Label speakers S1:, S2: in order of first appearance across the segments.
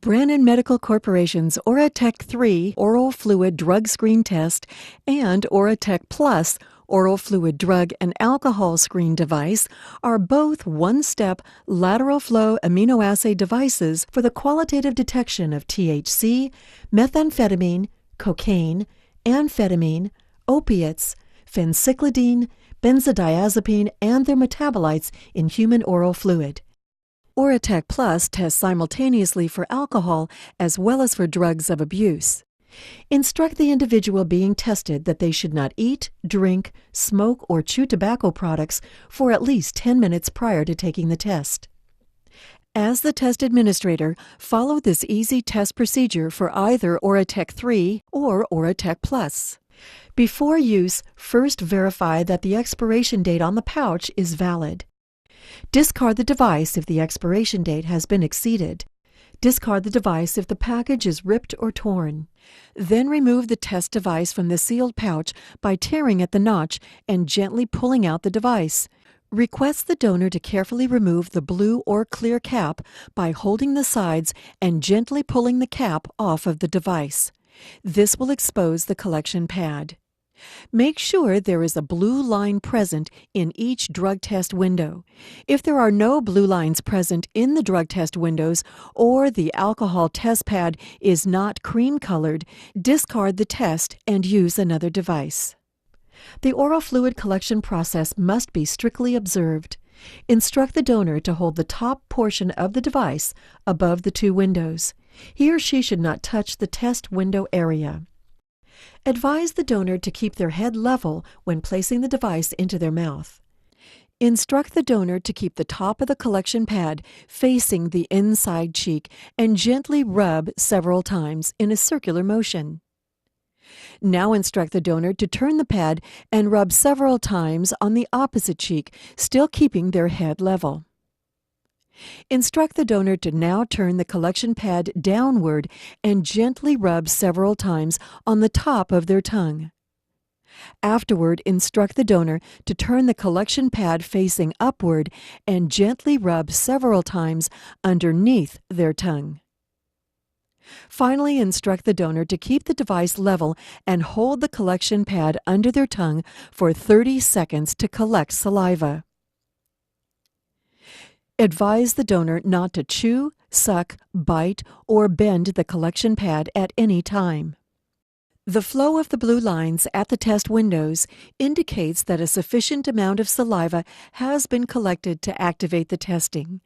S1: Brannan Medical Corporation's Oratect III oral fluid drug screen test and Oratect Plus oral fluid drug and alcohol screen device are both one-step lateral flow immunoassay devices for the qualitative detection of THC, methamphetamine, cocaine, amphetamine, opiates, phencyclidine, benzodiazepine, and their metabolites in human oral fluid. Oratect Plus tests simultaneously for alcohol as well as for drugs of abuse. Instruct the individual being tested that they should not eat, drink, smoke, or chew tobacco products for at least 10 minutes prior to taking the test. As the test administrator, follow this easy test procedure for either Oratect III or Oratect Plus. Before use, first verify that the expiration date on the pouch is valid. Discard the device if the expiration date has been exceeded. Discard the device if the package is ripped or torn. Then remove the test device from the sealed pouch by tearing at the notch and gently pulling out the device. Request the donor to carefully remove the blue or clear cap by holding the sides and gently pulling the cap off of the device. This will expose the collection pad. Make sure there is a blue line present in each drug test window. If there are no blue lines present in the drug test windows or the alcohol test pad is not cream-colored, discard the test and use another device. The oral fluid collection process must be strictly observed. Instruct the donor to hold the top portion of the device above the two windows. He or she should not touch the test window area. Advise the donor to keep their head level when placing the device into their mouth. Instruct the donor to keep the top of the collection pad facing the inside cheek and gently rub several times in a circular motion. Now instruct the donor to turn the pad and rub several times on the opposite cheek, still keeping their head level. Instruct the donor to now turn the collection pad downward and gently rub several times on the top of their tongue. Afterward, instruct the donor to turn the collection pad facing upward and gently rub several times underneath their tongue. Finally, instruct the donor to keep the device level and hold the collection pad under their tongue for 30 seconds to collect saliva. Advise the donor not to chew, suck, bite, or bend the collection pad at any time. The flow of the blue lines at the test windows indicates that a sufficient amount of saliva has been collected to activate the testing.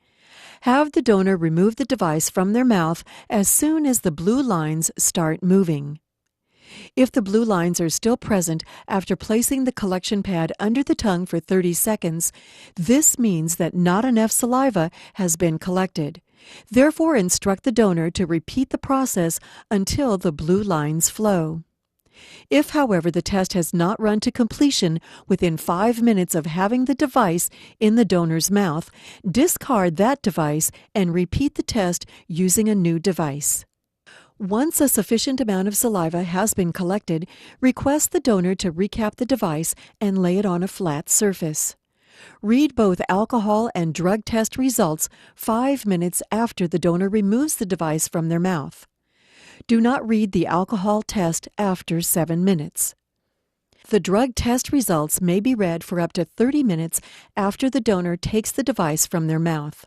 S1: Have the donor remove the device from their mouth as soon as the blue lines start moving. If the blue lines are still present after placing the collection pad under the tongue for 30 seconds, this means that not enough saliva has been collected. Therefore, instruct the donor to repeat the process until the blue lines flow. If, however, the test has not run to completion within 5 minutes of having the device in the donor's mouth, discard that device and repeat the test using a new device. Once a sufficient amount of saliva has been collected, request the donor to recap the device and lay it on a flat surface. Read both alcohol and drug test results 5 minutes after the donor removes the device from their mouth. Do not read the alcohol test after 7 minutes. The drug test results may be read for up to 30 minutes after the donor takes the device from their mouth.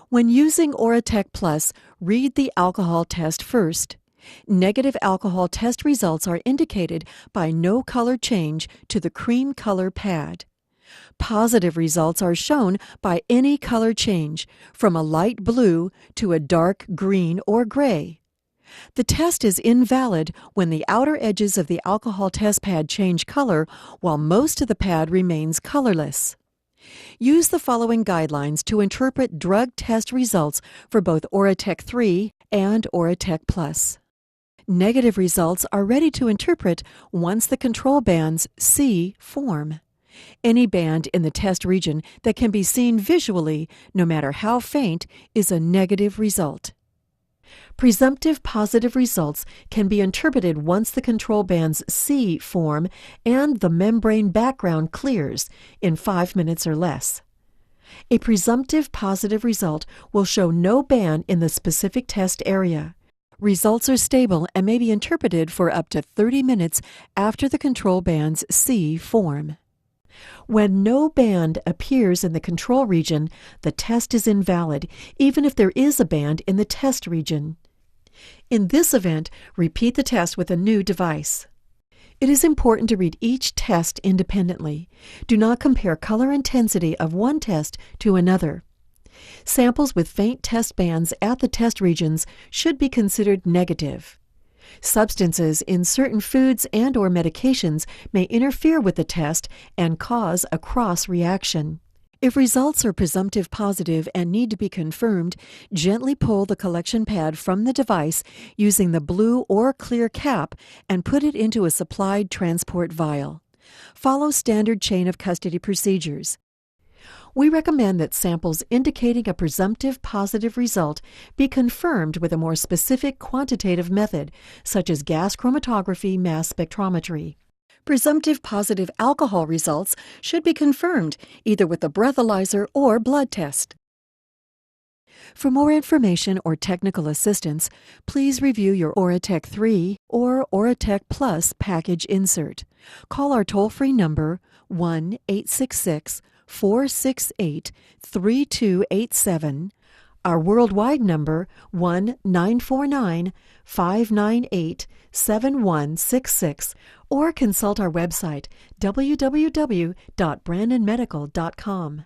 S1: When using Oratect Plus, read the alcohol test first. Negative alcohol test results are indicated by no color change to the cream color pad. Positive results are shown by any color change, from a light blue to a dark green or gray. The test is invalid when the outer edges of the alcohol test pad change color while most of the pad remains colorless. Use the following guidelines to interpret drug test results for both Oratect III and Oratect Plus. Negative results are ready to interpret once the control bands C form. Any band in the test region that can be seen visually, no matter how faint, is a negative result. Presumptive positive results can be interpreted once the control bands C form and the membrane background clears in 5 minutes or less. A presumptive positive result will show no band in the specific test area. Results are stable and may be interpreted for up to 30 minutes after the control band's C form. When no band appears in the control region, the test is invalid, even if there is a band in the test region. In this event, repeat the test with a new device. It is important to read each test independently. Do not compare color intensity of one test to another. Samples with faint test bands at the test regions should be considered negative. Substances in certain foods and/or medications may interfere with the test and cause a cross-reaction. If results are presumptive positive and need to be confirmed, gently pull the collection pad from the device using the blue or clear cap and put it into a supplied transport vial. Follow standard chain of custody procedures. We recommend that samples indicating a presumptive positive result be confirmed with a more specific quantitative method, such as gas chromatography mass spectrometry. Presumptive positive alcohol results should be confirmed either with a breathalyzer or blood test. For more information or technical assistance, please review your Oratect III or Oratect Plus package insert. Call our toll-free number 1-866-468-3287, our worldwide number 1-949-598-7166, or consult our website www.brandonmedical.com.